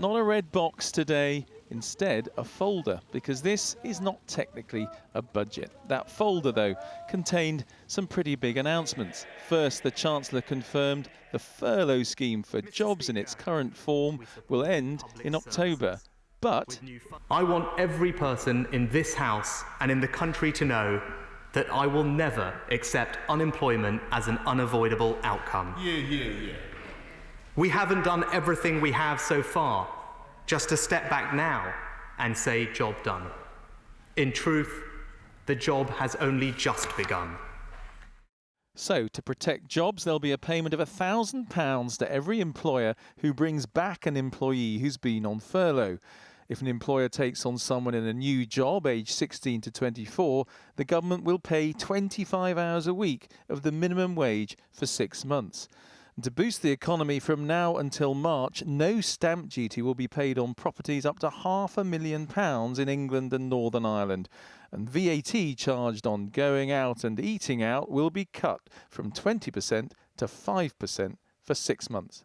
not a red box today, instead a folder, because this is not technically a budget. That folder, though, contained some pretty big announcements. First, the Chancellor confirmed the furlough scheme for jobs in its current form will end in October. But I want every person in this House and in the country to know that I will never accept unemployment as an unavoidable outcome. We haven't done everything we have so far, just to step back now and say job done. In truth, the job has only just begun. So, to protect jobs, there'll be a payment of £1,000 to every employer who brings back an employee who's been on furlough. If an employer takes on someone in a new job, aged 16 to 24, the government will pay 25 hours a week of the minimum wage for 6 months. And to boost the economy from now until March, no stamp duty will be paid on properties up to £500,000 in England and Northern Ireland. And VAT charged on going out and eating out will be cut from 20% to 5% for 6 months.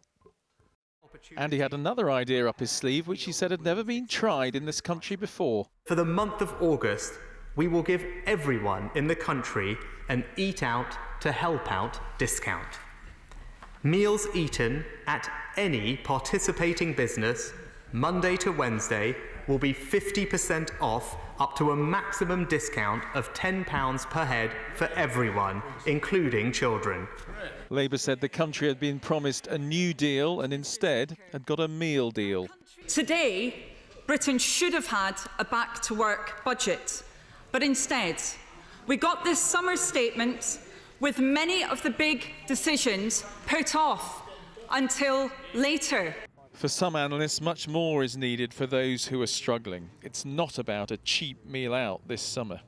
And he had another idea up his sleeve which he said had never been tried in this country before. For the month of August, we will give everyone in the country an Eat Out to Help Out discount. Meals eaten at any participating business, Monday to Wednesday, will be 50% off, up to a maximum discount of £10 per head for everyone, including children. Labour said the country had been promised a new deal and instead had got a meal deal. Today, Britain should have had a back-to-work budget, but instead, we got this summer statement with many of the big decisions put off until later. For some analysts, much more is needed for those who are struggling. It's not about a cheap meal out this summer.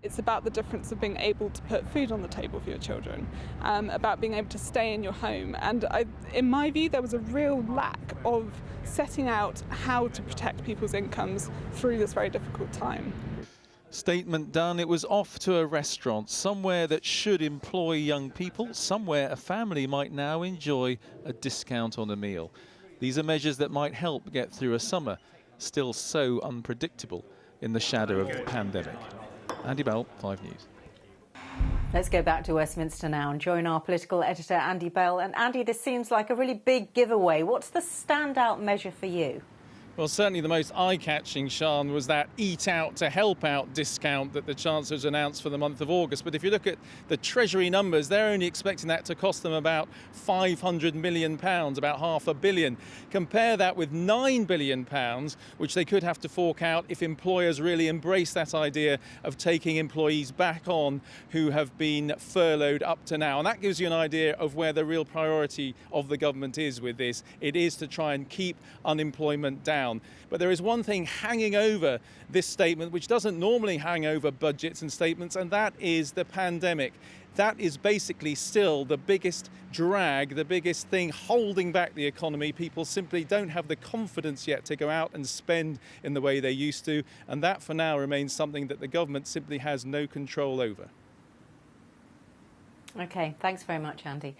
It's about the difference of being able to put food on the table for your children, about being able to stay in your home. And in my view, there was a real lack of setting out how to protect people's incomes through this very difficult time. Statement done. It was off to a restaurant, somewhere that should employ young people, somewhere a family might now enjoy a discount on a meal. These are measures that might help get through a summer, still so unpredictable in the shadow of the pandemic. Andy Bell, 5 News. Let's go back to Westminster now and join our political editor, Andy Bell. And Andy, this seems like a really big giveaway. What's the standout measure for you? Well, certainly the most eye-catching, Sian, was that Eat Out to Help Out discount that the Chancellor's announced for the month of August. But if you look at the Treasury numbers, they're only expecting that to cost them about £500 million, about £500 million. Compare that with £9 billion, which they could have to fork out if employers really embrace that idea of taking employees back on who have been furloughed up to now. And that gives you an idea of where the real priority of the government is with this. It is to try and keep unemployment down. But there is one thing hanging over this statement which doesn't normally hang over budgets and statements, and that is the pandemic. That is basically still the biggest drag, the biggest thing holding back the economy. People simply don't have the confidence yet to go out and spend in the way they used to, and that for now remains something that the government simply has no control over. OK, thanks very much, Andy.